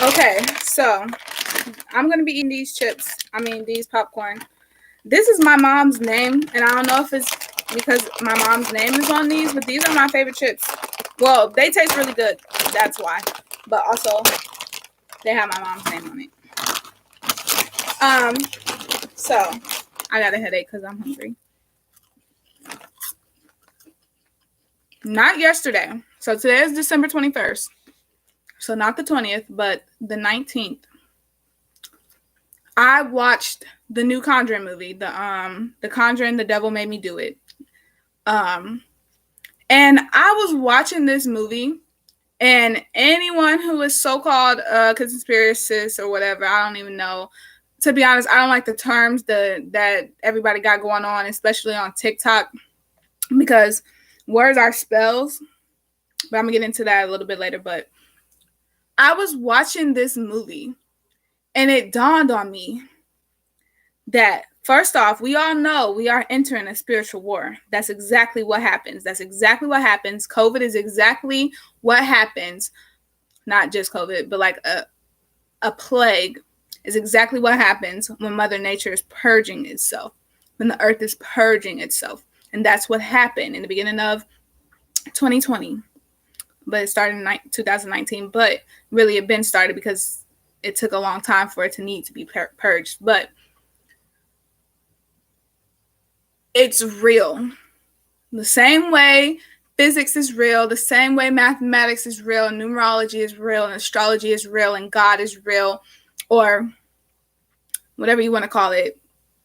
Okay, so I'm gonna be eating these popcorn. This is my mom's name, and I don't know if it's because my mom's name is on these, but these are my favorite chips. Well, they taste really good, that's why. But also, they have my mom's name on it. So I got a headache because I'm hungry. Not yesterday. So today is December 21st. So not the 20th, but the 19th. I watched the new Conjuring movie, the Conjuring, The Devil Made Me Do It. And I was watching this movie, and anyone who is so-called conspiracist or whatever, I don't even know. To be honest, I don't like the terms that everybody got going on, especially on TikTok, because words are spells. But I'm gonna get into that a little bit later. But I was watching this movie, and it dawned on me that first off, we all know we are entering a spiritual war. That's exactly what happens. COVID is exactly what happens. Not just COVID, but like a plague is exactly what happens when Mother Nature is purging itself, when the earth is purging itself. And that's what happened in the beginning of 2020. But it started in 2019. But really, it been started because it took a long time for it to need to be purged. But it's real. The same way physics is real, the same way mathematics is real, and numerology is real, and astrology is real, and God is real, or whatever you want to call it,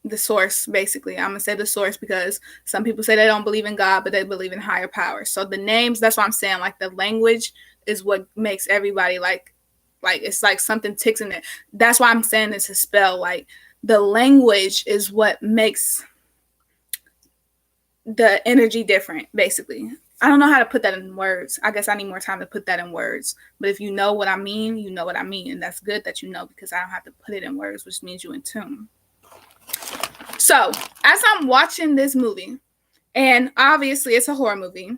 the source, basically. I'm going to say the source because some people say they don't believe in God, but they believe in higher power. So the names, that's what I'm saying, like the language is what makes everybody like it's like something ticks in it. That's why I'm saying it's a spell. Like the language is what makes the energy different, basically. I don't know how to put that in words. I guess I need more time to put that in words. But if you know what I mean, you know what I mean. And that's good that you know, because I don't have to put it in words, which means you're in tune. So as I'm watching this movie, and obviously it's a horror movie,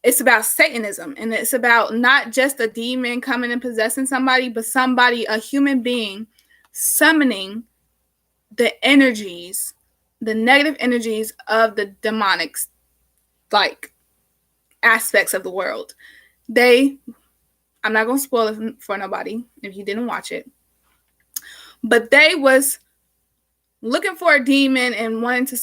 it's about Satanism. And it's about not just a demon coming and possessing somebody, but somebody, a human being, summoning the energies, the negative energies of the demonic like aspects of the world. I'm not going to spoil it for nobody if you didn't watch it, but they was looking for a demon and wanting to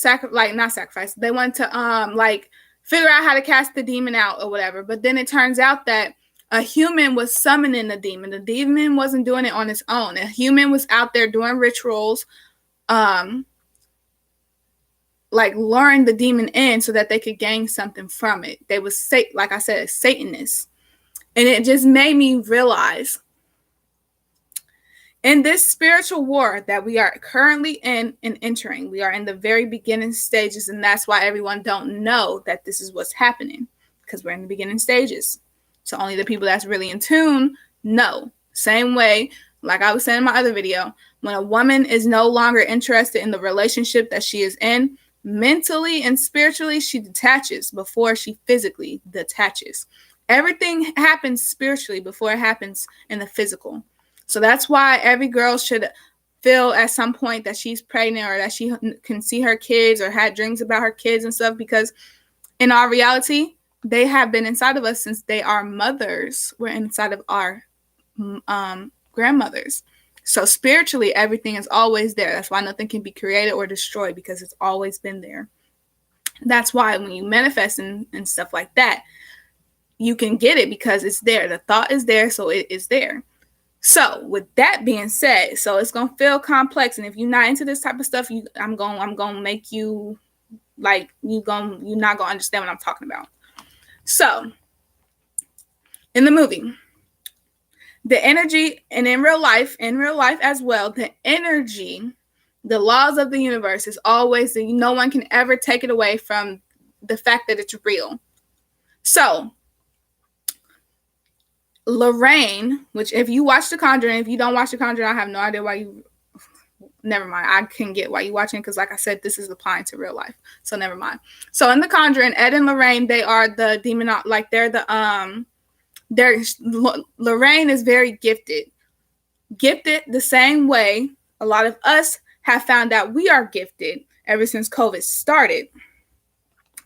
not sacrifice. They wanted to figure out how to cast the demon out or whatever. But then it turns out that a human was summoning the demon. The demon wasn't doing it on its own. A human was out there doing rituals, like luring the demon in so that they could gain something from it. They was, like I said, Satanists. And it just made me realize, in this spiritual war that we are currently in and entering, we are in the very beginning stages, and that's why everyone don't know that this is what's happening, because we're in the beginning stages. So only the people that's really in tune know. Same way, like I was saying in my other video, when a woman is no longer interested in the relationship that she is in, mentally and spiritually, she detaches before she physically detaches. Everything happens spiritually before it happens in the physical. So that's why every girl should feel at some point that she's pregnant, or that she can see her kids or had dreams about her kids and stuff, because in our reality, they have been inside of us since they are mothers. We're inside of our grandmothers. So spiritually, everything is always there. That's why nothing can be created or destroyed, because it's always been there. That's why when you manifest and stuff like that, you can get it because it's there. The thought is there, so it is there. So with that being said, so it's gonna feel complex, and if you're not into this type of stuff, I'm gonna make you like you're not gonna understand what I'm talking about. So in the movie, the energy, and in real life as well, the energy, the laws of the universe is always, no one can ever take it away from the fact that it's real. So Lorraine, which if you watch The Conjuring, if you don't watch The Conjuring, I have no idea why you, never mind. I can get why you're watching, because like I said, this is applying to real life. So never mind. So in The Conjuring, Ed and Lorraine, they are the demon, like they're the Lorraine is very gifted. Gifted the same way a lot of us have found out we are gifted ever since COVID started.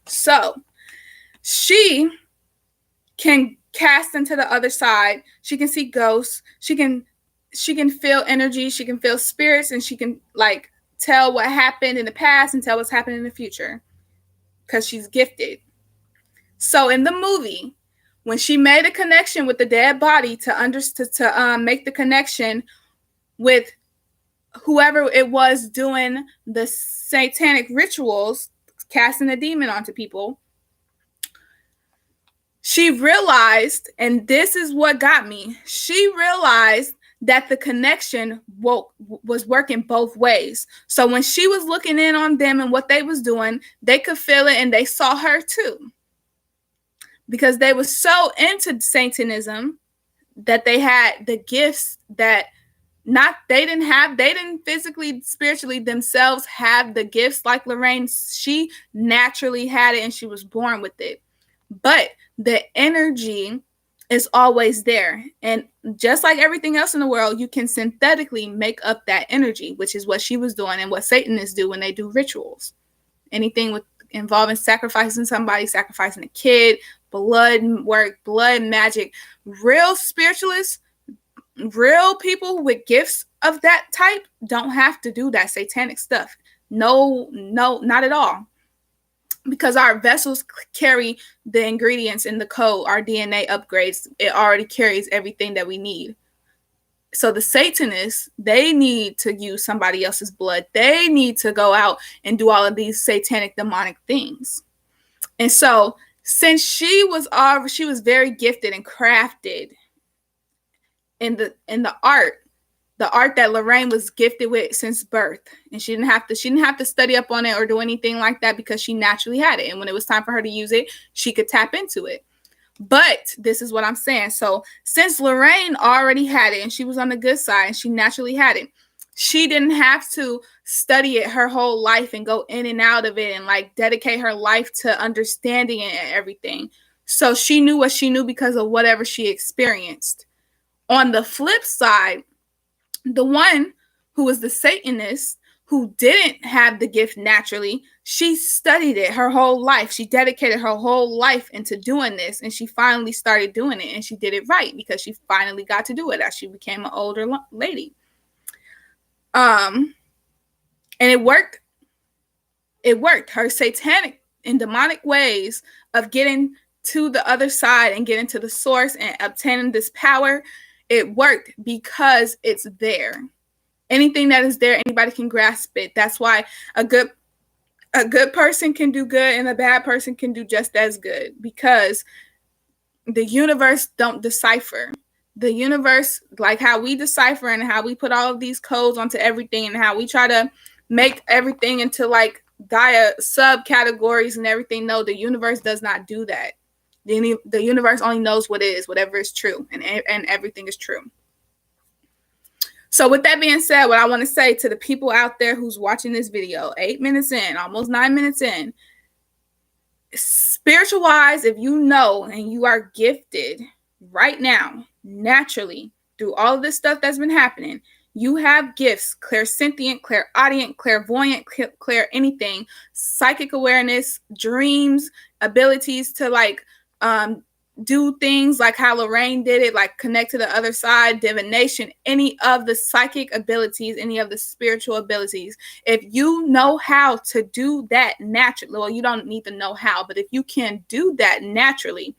So she can cast into the other side. She can see ghosts. She can feel energy. She can feel spirits, and she can like tell what happened in the past and tell what's happening in the future because she's gifted. So in the movie, when she made a connection with the dead body to make the connection with whoever it was doing the satanic rituals, casting a demon onto people, she realized, and this is what got me, she realized that the connection was working both ways. So when she was looking in on them and what they was doing, they could feel it and they saw her too. Because they were so into Satanism that they had the gifts that they didn't physically, spiritually themselves have the gifts like Lorraine. She naturally had it and she was born with it. But the energy is always there. And just like everything else in the world, you can synthetically make up that energy, which is what she was doing and what Satanists do when they do rituals. Anything with involving sacrificing somebody, sacrificing a kid, blood work, blood magic. Real spiritualists, real people with gifts of that type don't have to do that satanic stuff. No, not at all. Because our vessels carry the ingredients in the code, our DNA upgrades. It already carries everything that we need. So the Satanists, they need to use somebody else's blood. They need to go out and do all of these satanic, demonic things. And so since she was very gifted and crafted in the art that Lorraine was gifted with since birth, and she didn't have to study up on it or do anything like that because she naturally had it. And when it was time for her to use it, she could tap into it. But this is what I'm saying. So since Lorraine already had it and she was on the good side and she naturally had it, she didn't have to study it her whole life and go in and out of it and like dedicate her life to understanding it and everything. So she knew what she knew because of whatever she experienced. On the flip side, the one who was the Satanist, who didn't have the gift naturally, she studied it her whole life. She dedicated her whole life into doing this, and she finally started doing it, and she did it right because she finally got to do it as she became an older lady. And it worked. It worked. Her satanic and demonic ways of getting to the other side and getting to the source and obtaining this power, it worked because it's there. Anything that is there, anybody can grasp it. That's why a good person can do good and a bad person can do just as good, because the universe don't decipher. The universe, like how we decipher and how we put all of these codes onto everything and how we try to make everything into like subcategories and everything. No, the universe does not do that. The universe only knows what is, whatever is true, and everything is true. So with that being said, what I want to say to the people out there who's watching this video, 8 minutes in, almost 9 minutes in, spiritual wise, if you know and you are gifted right now, naturally, through all of this stuff that's been happening, you have gifts, clairsentient, clairaudient, clairvoyant, clair anything, psychic awareness, dreams, abilities to like do things like how Lorraine did it, like connect to the other side, divination, any of the psychic abilities, any of the spiritual abilities. If you know how to do that naturally, well, you don't need to know how, but if you can do that naturally,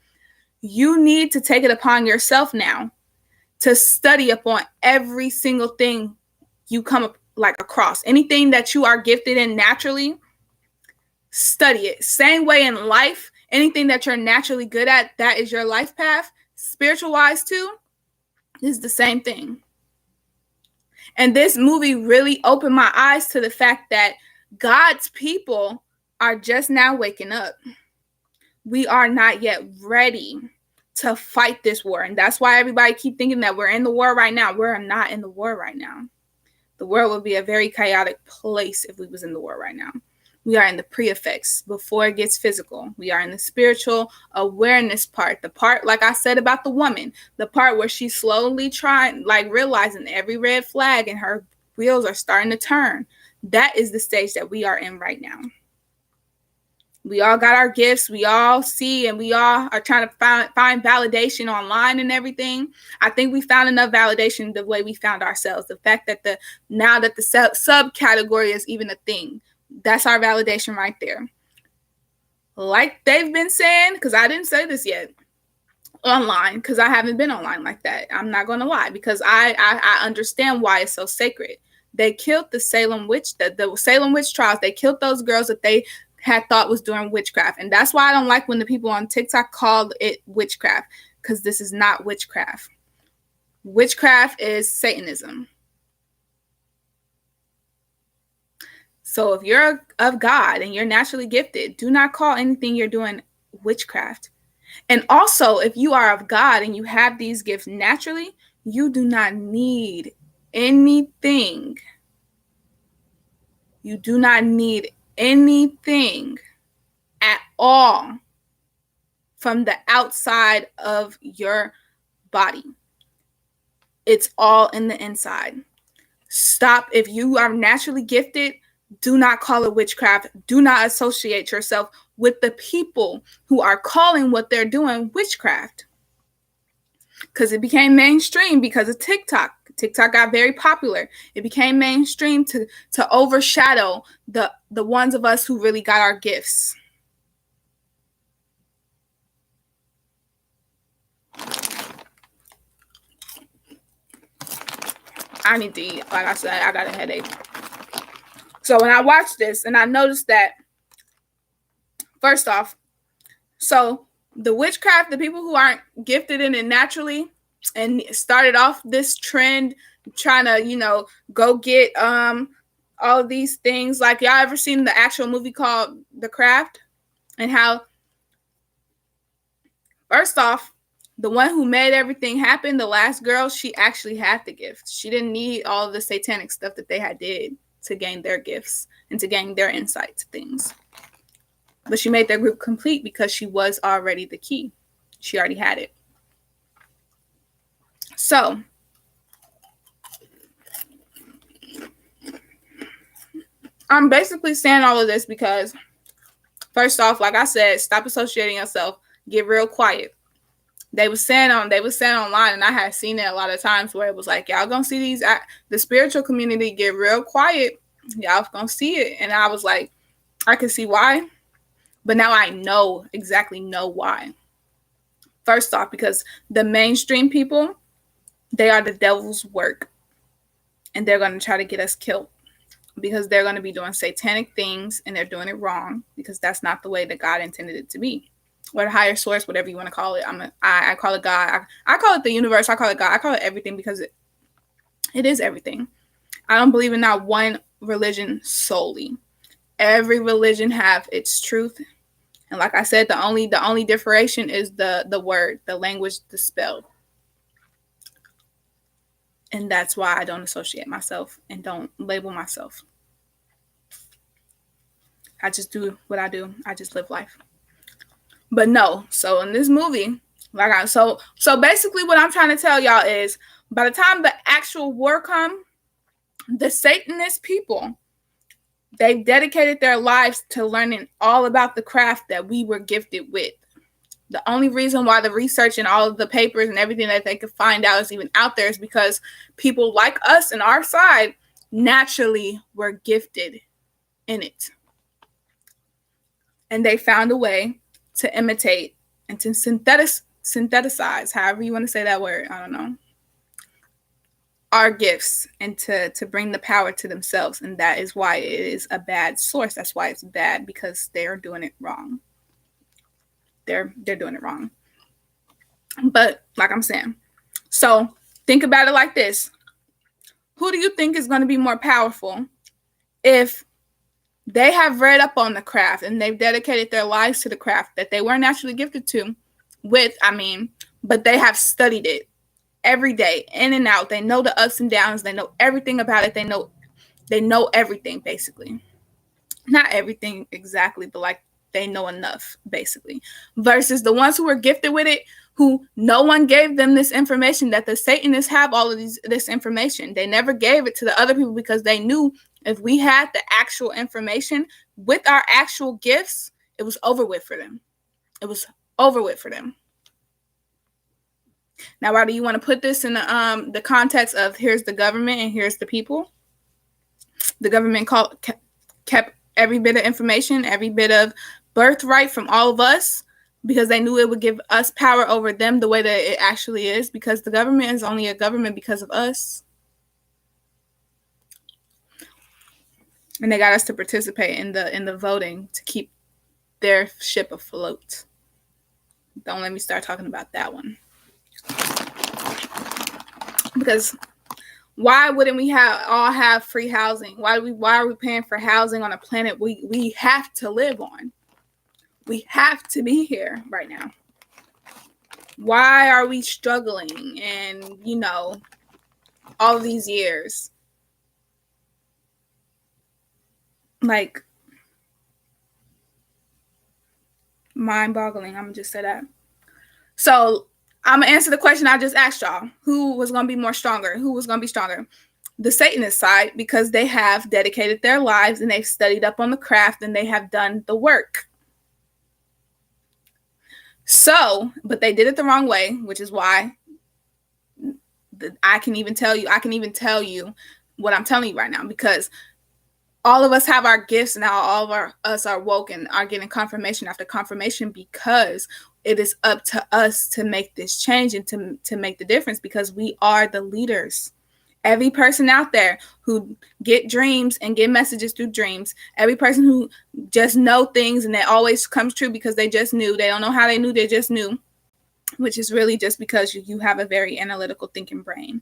you need to take it upon yourself now to study upon every single thing you come up like across. Anything that you are gifted in naturally, study it. Same way in life, anything that you're naturally good at, that is your life path. Spiritual wise too, is the same thing. And this movie really opened my eyes to the fact that God's people are just now waking up. We are not yet ready to fight this war. And that's why everybody keep thinking that we're in the war right now. We're not in the war right now. The world would be a very chaotic place if we was in the war right now. We are in the pre-effects before it gets physical. We are in the spiritual awareness part, the part, like I said about the woman, the part where she's slowly trying, like realizing every red flag and her wheels are starting to turn. That is the stage that we are in right now. We all got our gifts. We all see, and we all are trying to find validation online and everything. I think we found enough validation the way we found ourselves. The fact that now that the subcategory is even a thing, that's our validation right there. Like they've been saying, because I didn't say this yet online, because I haven't been online like that. I'm not going to lie, because I understand why it's so sacred. They killed the Salem witch, the Salem witch trials. They killed those girls that they had thought was doing witchcraft. And that's why I don't like when the people on TikTok called it witchcraft, because this is not witchcraft. Witchcraft is Satanism. So if you're of God and you're naturally gifted, do not call anything you're doing witchcraft. And also, if you are of God and you have these gifts naturally, you do not need anything. You do not need anything at all from the outside of your body. It's all in the inside. Stop. If you are naturally gifted, do not call it witchcraft. Do not associate yourself with the people who are calling what they're doing witchcraft. Because it became mainstream because of TikTok. TikTok got very popular. It became mainstream to overshadow the ones of us who really got our gifts. I need to eat. Like I said, I got a headache. So when I watched this and I noticed that, first off, so the witchcraft, the people who aren't gifted in it naturally and started off this trend trying to, go get all of these things. Like, y'all ever seen the actual movie called The Craft? And how, first off, the one who made everything happen, the last girl, she actually had the gift. She didn't need all of the satanic stuff that they had did to gain their gifts and to gain their insight to things. But she made their group complete because she was already the key. She already had it. So, I'm basically saying all of this because, first off, like I said, stop associating yourself. Get real quiet. They were saying online, and I had seen it a lot of times where it was like, y'all gonna see the spiritual community get real quiet. Y'all gonna see it. And I was like, I can see why. But now I exactly know why. First off, because the mainstream people, they are the devil's work. And they're going to try to get us killed. Because they're going to be doing satanic things, and they're doing it wrong. Because that's not the way that God intended it to be. Or the higher source, whatever you want to call it. I call it God. I call it the universe. I call it God. I call it everything because it is everything. I don't believe in not one religion solely. Every religion have its truth. And like I said, the only differentiation is the word, the language, the spell. And that's why I don't associate myself and don't label myself. I just do what I do. I just live life. But no, so in this movie, so basically what I'm trying to tell y'all is, by the time the actual war comes, the Satanist people, they've dedicated their lives to learning all about the craft that we were gifted with. The only reason why the research and all of the papers and everything that they could find out is even out there is because people like us and our side naturally were gifted in it. And they found a way to imitate and to synthesize, however you want to say that word, I don't know, our gifts, and to bring the power to themselves. And that is why it is a bad source. That's why it's bad, because they are doing it wrong. They're doing it wrong. But like I'm saying, so think about it like this. Who do you think is going to be more powerful if they have read up on the craft and they've dedicated their lives to the craft that they weren't naturally gifted to but they have studied it every day, in and out. They know the ups and downs. They know everything about it. They know everything, basically. not everything exactly, but like they know enough, basically. Versus the ones who were gifted with it, who no one gave them this information, that the Satanists have all of this information. They never gave it to the other people because they knew if we had the actual information with our actual gifts, it was over with for them. It was over with for them. Now, why do you want to put this in the context of here's the government and here's the people? The government kept every bit of information, every bit of birthright from all of us because they knew it would give us power over them the way that it actually is, because the government is only a government because of us. And they got us to participate in the voting to keep their ship afloat. Don't let me start talking about that one. Because why wouldn't we all have free housing? Why are we paying for housing on a planet we have to live on? We have to be here right now. Why are we struggling? And, all of these years. Like, mind-boggling. I'm going to just say that. So, I'm going to answer the question I just asked y'all. Who was going to be more stronger? Who was going to be stronger? The Satanist side, because they have dedicated their lives and they've studied up on the craft and they have done the work. So, but they did it the wrong way, which is why I can even tell you what I'm telling you right now, because all of us have our gifts now. All of us are woke and are getting confirmation after confirmation, because it is up to us to make this change and to make the difference, because we are the leaders. Every person out there who get dreams and get messages through dreams, every person who just know things and it always comes true because they just knew. They don't know how they knew, they just knew, which is really just because you have a very analytical thinking brain,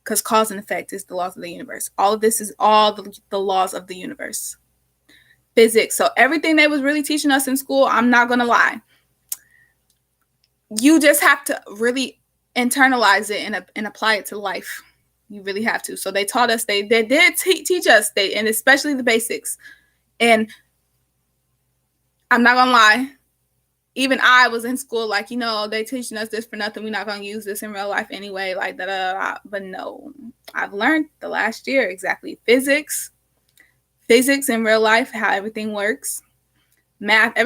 because cause and effect is the laws of the universe. All of this is all the laws of the universe. Physics. So everything they was really teaching us in school, I'm not going to lie. You just have to really internalize it and apply it to life. You really have to. So they taught us, they did teach us, and especially the basics. And I'm not going to lie, even I was in school like, they teaching us this for nothing. We're not going to use this in real life anyway, like that. But no, I've learned the last year exactly physics in real life, how everything works. Math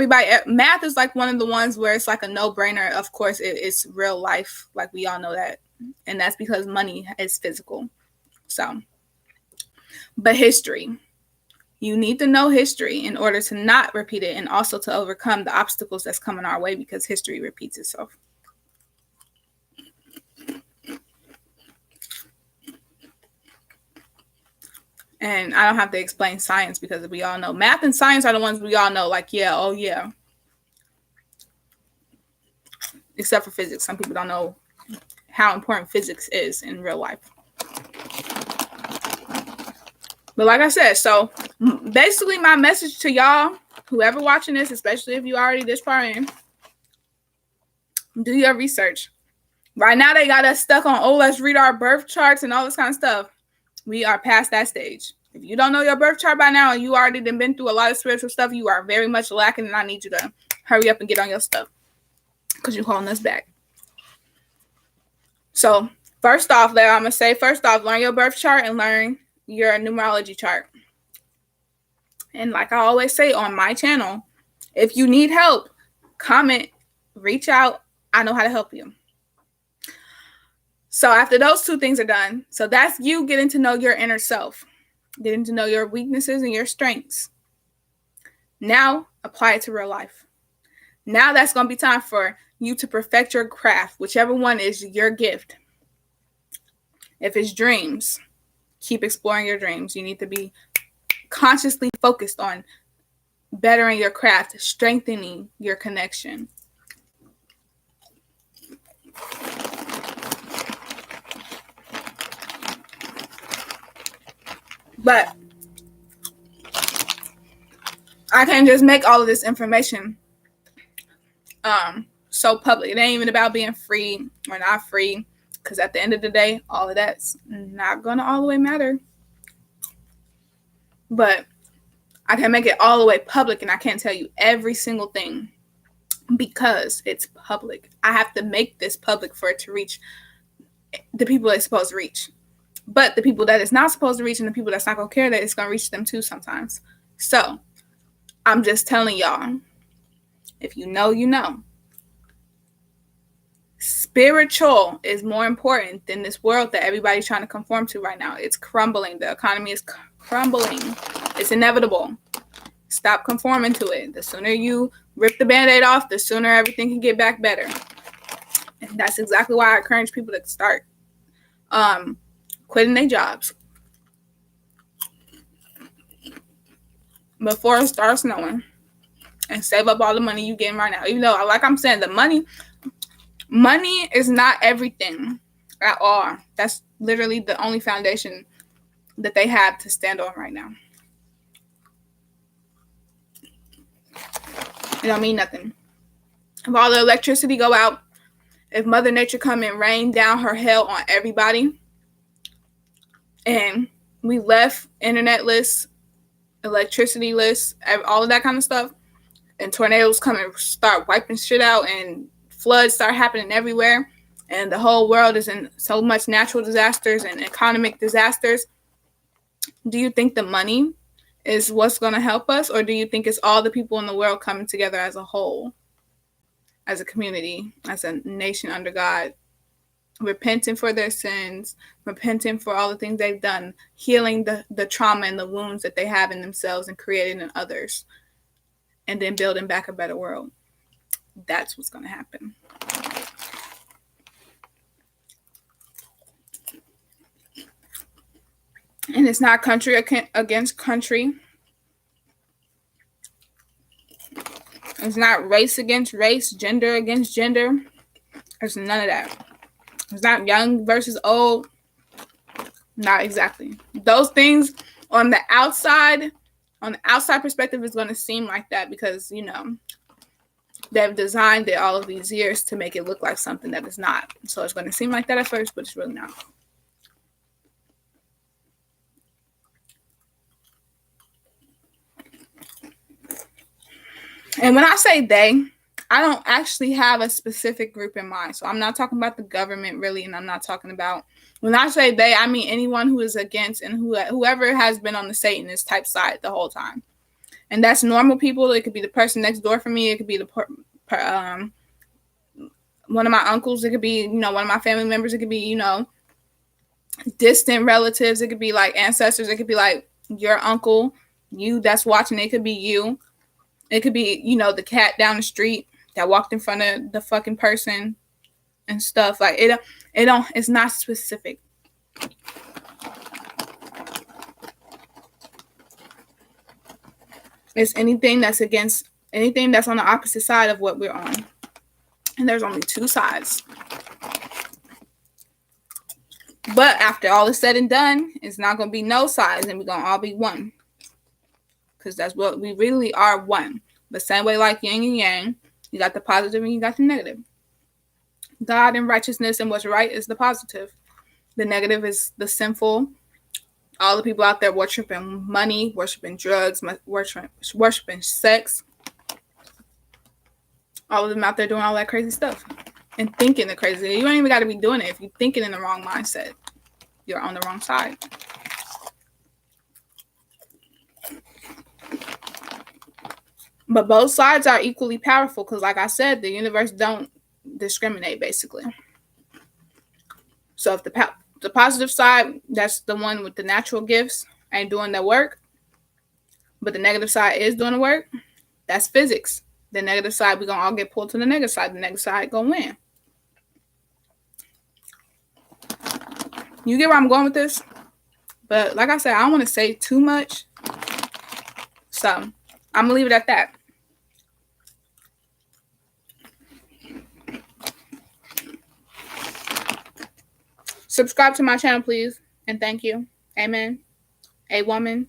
is like one of the ones where it's like a no-brainer. Of course, it's real life. Like we all know that. And that's because money is physical. So, but history. You need to know history in order to not repeat it and also to overcome the obstacles that's coming our way, because history repeats itself. And I don't have to explain science because we all know. Math and science are the ones we all know, like, yeah, oh yeah. Except for physics. Some people don't know how important physics is in real life. But like I said, so basically my message to y'all, whoever watching this, especially if you already this far in, do your research. Right now they got us stuck on, let's read our birth charts and all this kind of stuff. We are past that stage. If you don't know your birth chart by now and you already been through a lot of spiritual stuff, you are very much lacking, and I need you to hurry up and get on your stuff because you're holding us back. So first off, learn your birth chart and learn your numerology chart. And like I always say on my channel, if you need help, comment, reach out. I know how to help you. So after those two things are done, so that's you getting to know your inner self, getting to know your weaknesses and your strengths. Now apply it to real life. Now that's going to be time for you to perfect your craft, whichever one is your gift. If it's dreams, keep exploring your dreams. You need to be consciously focused on bettering your craft, strengthening your connection. But I can't just make all of this information so public. It ain't even about being free or not free, because at the end of the day, all of that's not gonna all the way matter. But I can make it all the way public, and I can't tell you every single thing because it's public. I have to make this public for it to reach the people it's supposed to reach. But the people that it's not supposed to reach and the people that's not going to care, that it's going to reach them too sometimes. So I'm just telling y'all, if you know, you know. Spiritual is more important than this world that everybody's trying to conform to right now. It's crumbling. The economy is crumbling. It's inevitable. Stop conforming to it. The sooner you rip the Band-Aid off, the sooner everything can get back better. And that's exactly why I encourage people to start quitting their jobs before it starts snowing, and save up all the money you getting right now. Even though, like I'm saying, the money is not everything at all. That's literally the only foundation that they have to stand on right now. It don't mean nothing. If all the electricity go out, if Mother Nature come and rain down her hell on everybody, and we left internetless, electricity-less, all of that kind of stuff, and tornadoes come and start wiping shit out, and floods start happening everywhere, and the whole world is in so much natural disasters and economic disasters, do you think the money is what's going to help us, or do you think it's all the people in the world coming together as a whole, as a community, as a nation under God, repenting for their sins, repenting for all the things they've done, healing the trauma and the wounds that they have in themselves and creating in others, and then building back a better world? That's what's going to happen. And it's not country against country. It's not race against race, gender against gender. There's none of that. It's not young versus old. Not exactly. Those things on the outside perspective is going to seem like that because, you know, they've designed it all of these years to make it look like something that is not. So it's going to seem like that at first, but it's really not. And when I say they, I don't actually have a specific group in mind. So I'm not talking about the government really, and I'm not talking about, when I say they, I mean anyone who is against and whoever has been on the Satanist type side the whole time. And that's normal people. It could be the person next door from me. It could be one of my uncles. It could be, you know, one of my family members. It could be, you know, distant relatives. It could be like ancestors. It could be like your uncle, you that's watching. It could be you. It could be, you know, the cat down the street that walked in front of the fucking person and stuff. Like it's not specific. It's anything that's on the opposite side of what we're on. And there's only two sides. But after all is said and done, it's not going to be no sides, and we're going to all be one. Because that's what we really are, one. The same way like yin and yang, you got the positive and you got the negative. God and righteousness and what's right is the positive. The negative is the sinful. All the people out there worshiping money, worshiping drugs, worshiping sex. All of them out there doing all that crazy stuff. And thinking the crazy. You don't even got to be doing it. If you're thinking in the wrong mindset, you're on the wrong side. But both sides are equally powerful because, like I said, the universe don't discriminate, basically. So if the positive side, that's the one with the natural gifts, ain't doing their work, but the negative side is doing the work, that's physics. The negative side, we're going to all get pulled to the negative side. The negative side going to win. You get where I'm going with this? But like I said, I don't want to say too much. So I'm going to leave it at that. Subscribe to my channel, please. And thank you. Amen. A woman.